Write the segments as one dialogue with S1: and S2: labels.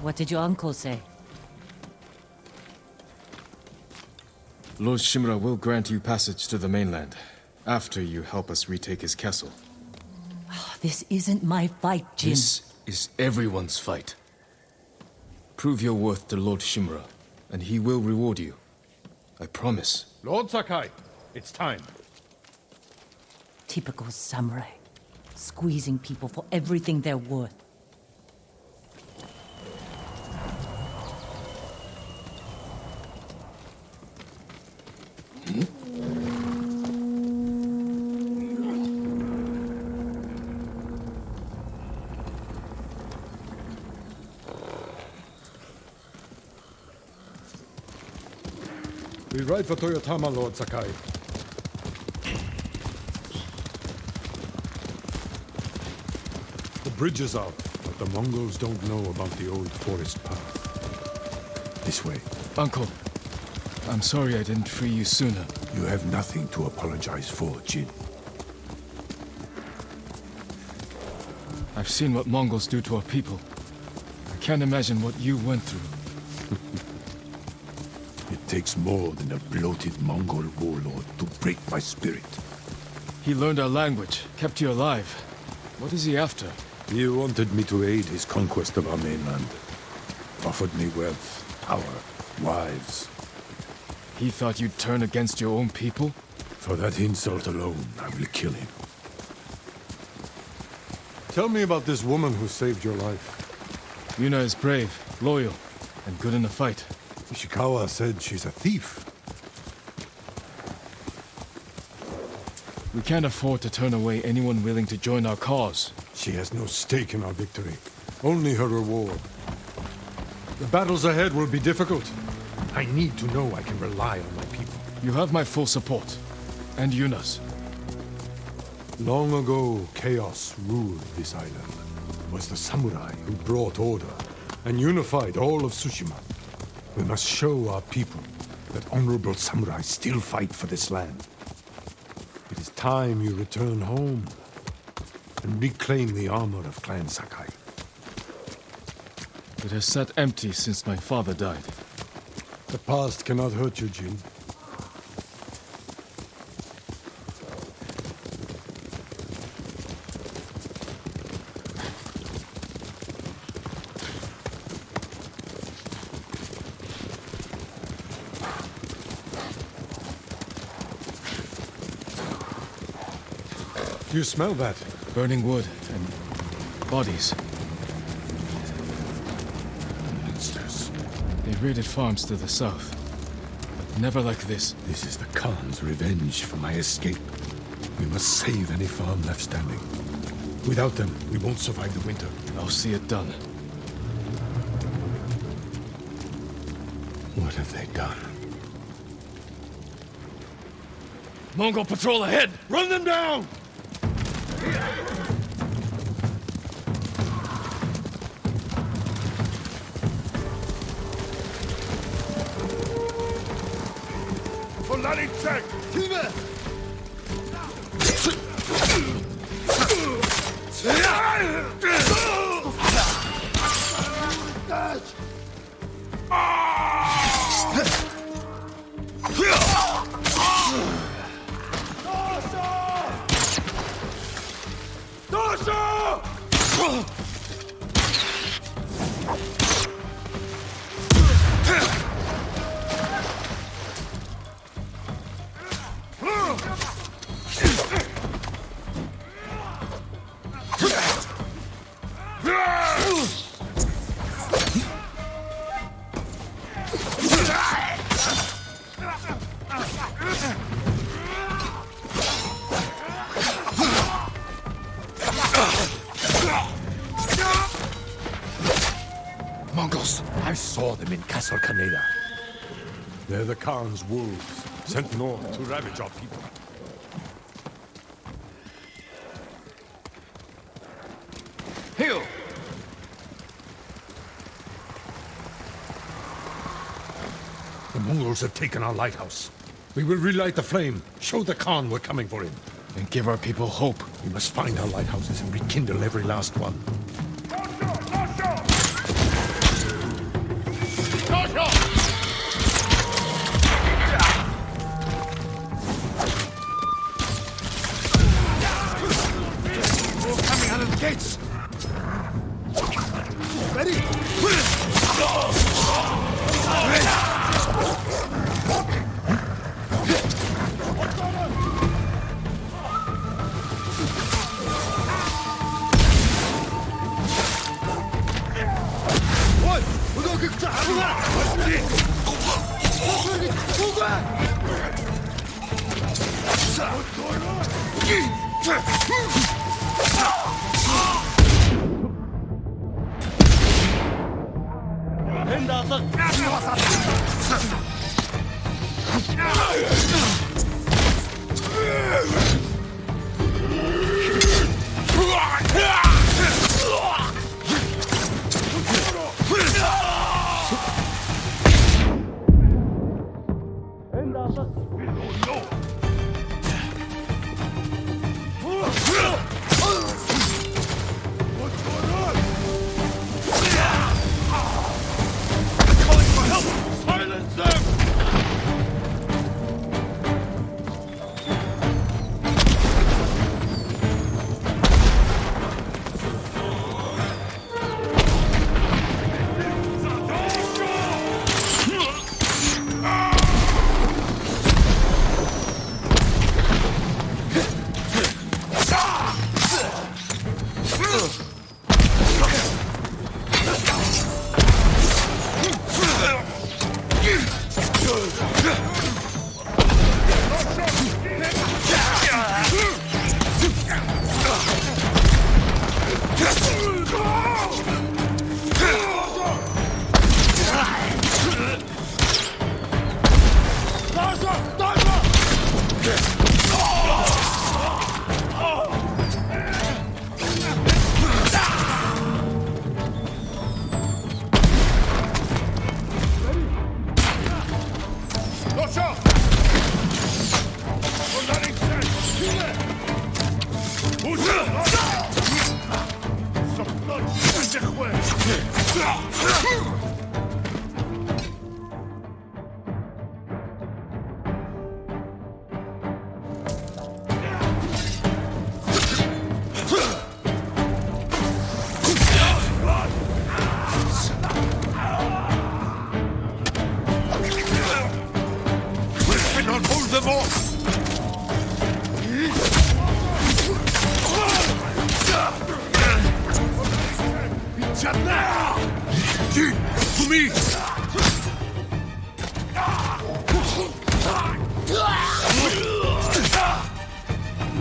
S1: What did your uncle say?
S2: Lord Shimura will grant you passage to the mainland, after you help us retake his castle.
S1: Oh, this isn't my fight, Jin.
S2: This is everyone's fight. Prove your worth to Lord Shimura, and he will reward you. I promise.
S3: Lord Sakai, it's time.
S1: Typical samurai. Squeezing people for everything they're worth.
S3: We ride for Toyotama, Lord Sakai. The bridge is out, but the Mongols don't know about the old forest path. This way.
S2: Uncle, I'm sorry I didn't free you sooner.
S3: You have nothing to apologize for, Jin.
S2: I've seen what Mongols do to our people. I can't imagine what you went through.
S3: It takes more than a bloated Mongol warlord to break my spirit.
S2: He learned our language, kept you alive. What is he after?
S3: He wanted me to aid his conquest of our mainland. Offered me wealth, power, wives.
S2: He thought you'd turn against your own people?
S3: For that insult alone, I will kill him. Tell me about this woman who saved your life.
S2: Yuna is brave, loyal, and good in a fight.
S3: Ishikawa said she's a thief.
S2: We can't afford to turn away anyone willing to join our cause.
S3: She has no stake in our victory, only her reward. The battles ahead will be difficult. I need to know I can rely on my people.
S2: You have my full support, and Yuna's.
S3: Long ago, chaos ruled this island. It was the samurai who brought order and unified all of Tsushima. We must show our people that honorable samurai still fight for this land. It is time you return home and reclaim the armor of Clan Sakai.
S2: It has sat empty since my father died.
S3: The past cannot hurt you, Jin. Do you smell that?
S2: Burning wood and bodies.
S3: Monsters.
S2: They raided farms to the south, but never like this.
S3: This is the Khan's revenge for my escape. We must save any farm left standing. Without them, we won't survive the winter.
S2: I'll see it done.
S3: What have they done?
S2: Mongol patrol ahead!
S3: Run them down!
S2: Mongols!
S3: I saw them in Castle Kaneda. They're the Khan's wolves, sent north to ravage our people.
S2: Hill!
S3: The Mongols have taken our lighthouse. We will relight the flame. Show the Khan we're coming for him.
S2: And give our people hope.
S3: We must find our lighthouses and rekindle every last one.
S2: Coming out of the gates! Ready?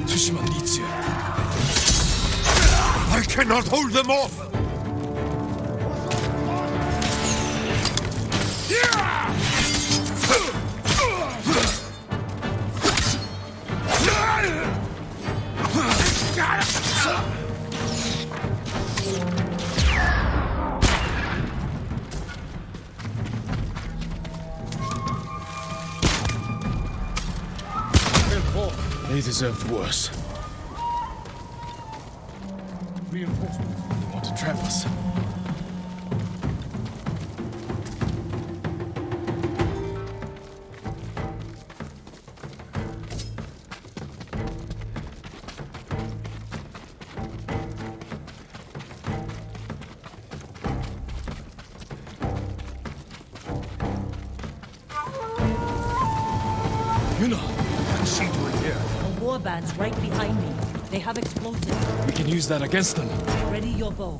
S2: Tsushima needs you.
S3: I cannot hold them off!
S2: They deserved worse.
S3: Reinforcements.
S2: They want to trap us. Yuna!
S3: I can see to it here.
S1: The warband's right behind me. They have explosives.
S2: We can use that against them.
S1: Ready your bow.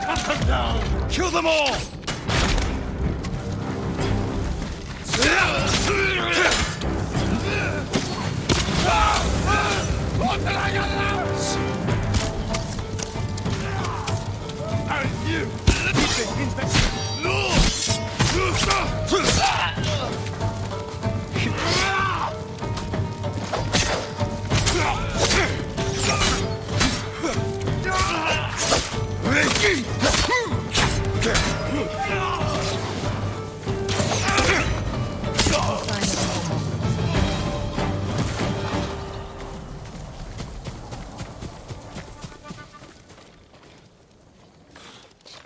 S3: Cut them down!
S2: Kill them all!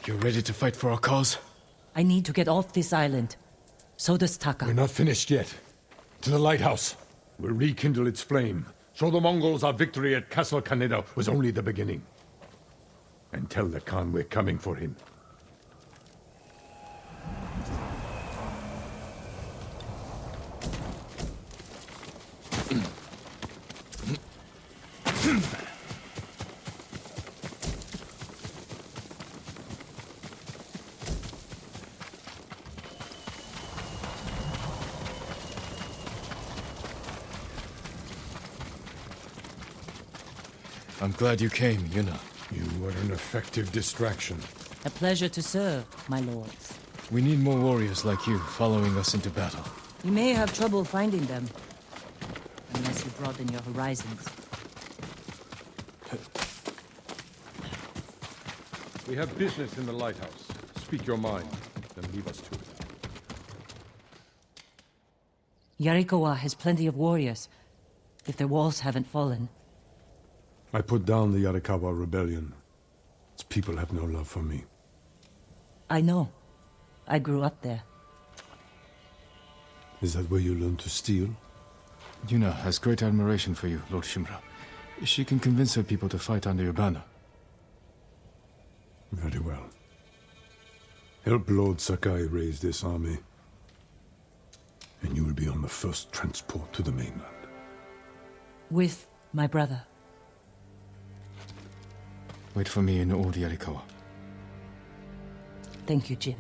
S2: You're ready to fight for our cause?
S1: I need to get off this island. So does Taka.
S3: We're not finished yet. To the lighthouse. We'll rekindle its flame. Show the Mongols our victory at Castle Kaneda was only the beginning. And tell the Khan we're coming for him.
S2: I'm glad you came, Yuna.
S3: You were an effective distraction.
S1: A pleasure to serve, my lords.
S2: We need more warriors like you following us into battle.
S1: You may have trouble finding them. Unless you broaden your horizons.
S3: We have business in the lighthouse. Speak your mind, then leave us to it.
S1: Yarikawa has plenty of warriors. If their walls haven't fallen.
S3: I put down the Yarikawa rebellion. Its people have no love for me.
S1: I know. I grew up there.
S3: Is that where you learned to steal?
S2: Yuna has great admiration for you, Lord Shimura. She can convince her people to fight under your banner.
S3: Very well. Help Lord Sakai raise this army. And you will be on the first transport to the mainland.
S1: With my brother.
S2: Wait for me in Old Yarikawa.
S1: Thank you, Jin.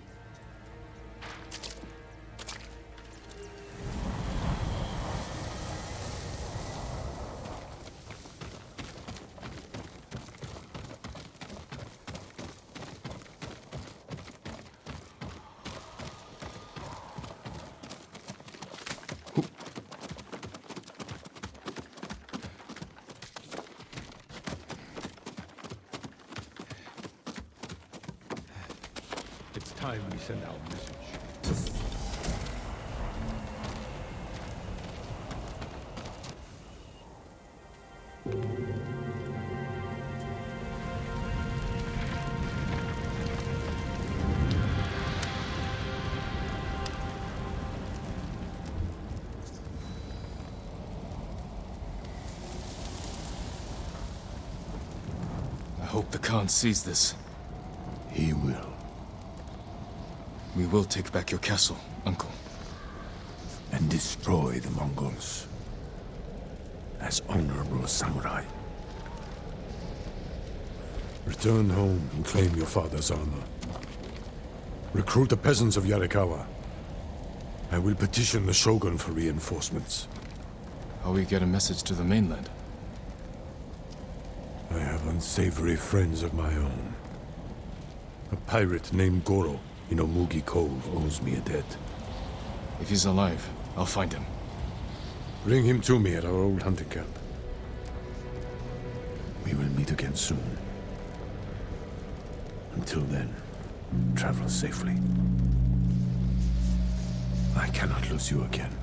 S3: It's time we send our message.
S2: I hope the Khan sees this.
S3: He will.
S2: We will take back your castle, Uncle.
S3: And destroy the Mongols. As honorable samurai. Return home and claim your father's honor. Recruit the peasants of Yarikawa. I will petition the Shogun for reinforcements.
S2: How we get a message to the mainland?
S3: I have unsavory friends of my own. A pirate named Goro in Omugi Cove owes me a debt.
S2: If he's alive, I'll find him.
S3: Bring him to me at our old hunting camp. We will meet again soon. Until then, travel safely. I cannot lose you again.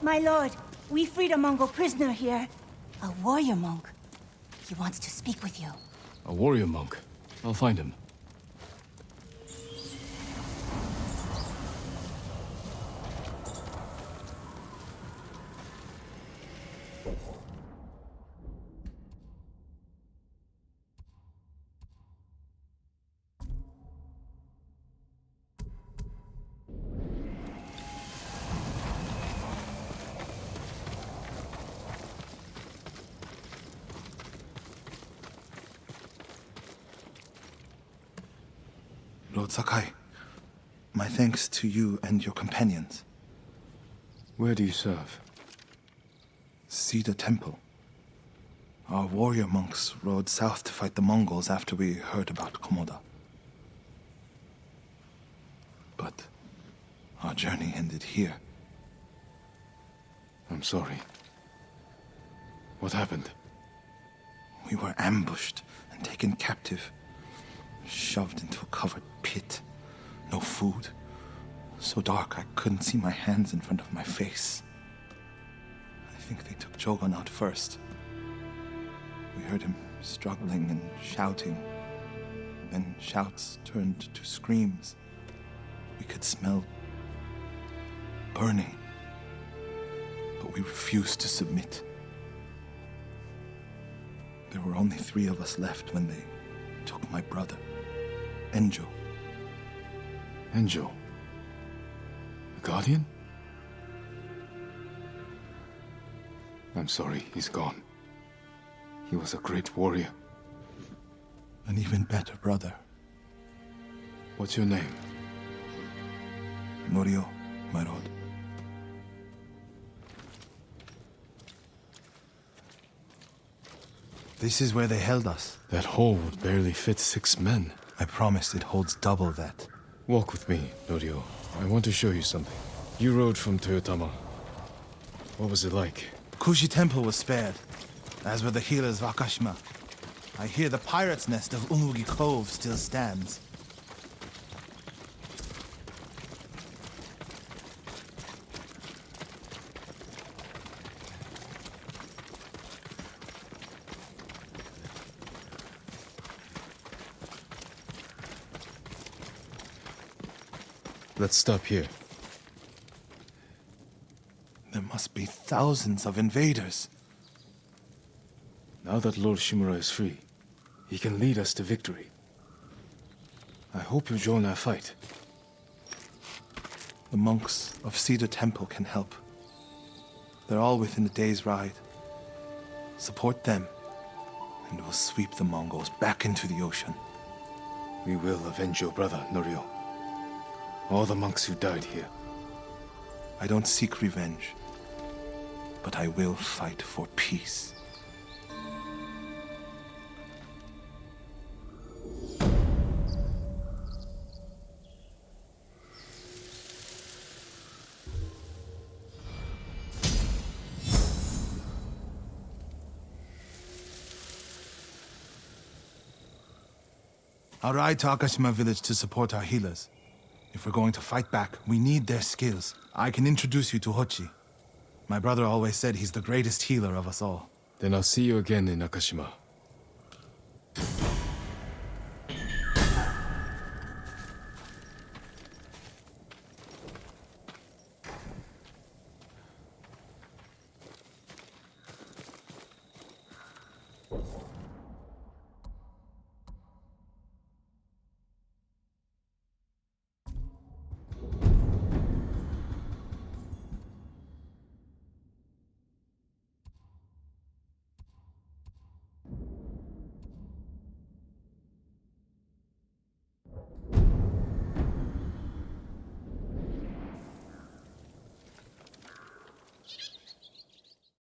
S4: My lord, we freed a Mongol prisoner here. A warrior monk. He wants to speak with you.
S2: A warrior monk. I'll find him.
S5: Lord Sakai, my thanks to you and your companions.
S2: Where do you serve?
S5: Cedar Temple. Our warrior monks rode south to fight the Mongols after we heard about Komoda. But our journey ended here.
S2: I'm sorry. What happened?
S5: We were ambushed and taken captive. Shoved into a covered pit. No food. So dark I couldn't see my hands in front of my face. I think they took Jogon out first. We heard him struggling and shouting. Then shouts turned to screams. We could smell burning. But we refused to submit. There were only 3 of us left when they took my brother, Enjo.
S2: Enjo. The Guardian? I'm sorry, he's gone. He was a great warrior.
S5: An even better brother,
S2: What's your name?
S5: Norio, my lord. This is where they held us.
S2: That hole would barely fit 6 men.
S5: I promise it holds double that.
S2: Walk with me, Norio. I want to show you something. You rode from Toyotama. What was it like?
S5: Kushi Temple was spared, as were the healers of Akashima. I hear the pirate's nest of Umugi Cove still stands.
S2: Let's stop here.
S5: There must be thousands of invaders.
S2: Now that Lord Shimura is free, he can lead us to victory. I hope you join our fight.
S5: The monks of Cedar Temple can help. They're all within a day's ride. Support them, and we'll sweep the Mongols back into the ocean.
S2: We will avenge your brother, Norio. All the monks who died here.
S5: I don't seek revenge, but I will fight for peace. I'll ride to Akashima village to support our healers. If we're going to fight back, we need their skills. I can introduce you to Hochi. My brother always said he's the greatest healer of us all.
S2: Then I'll see you again in Nakashima.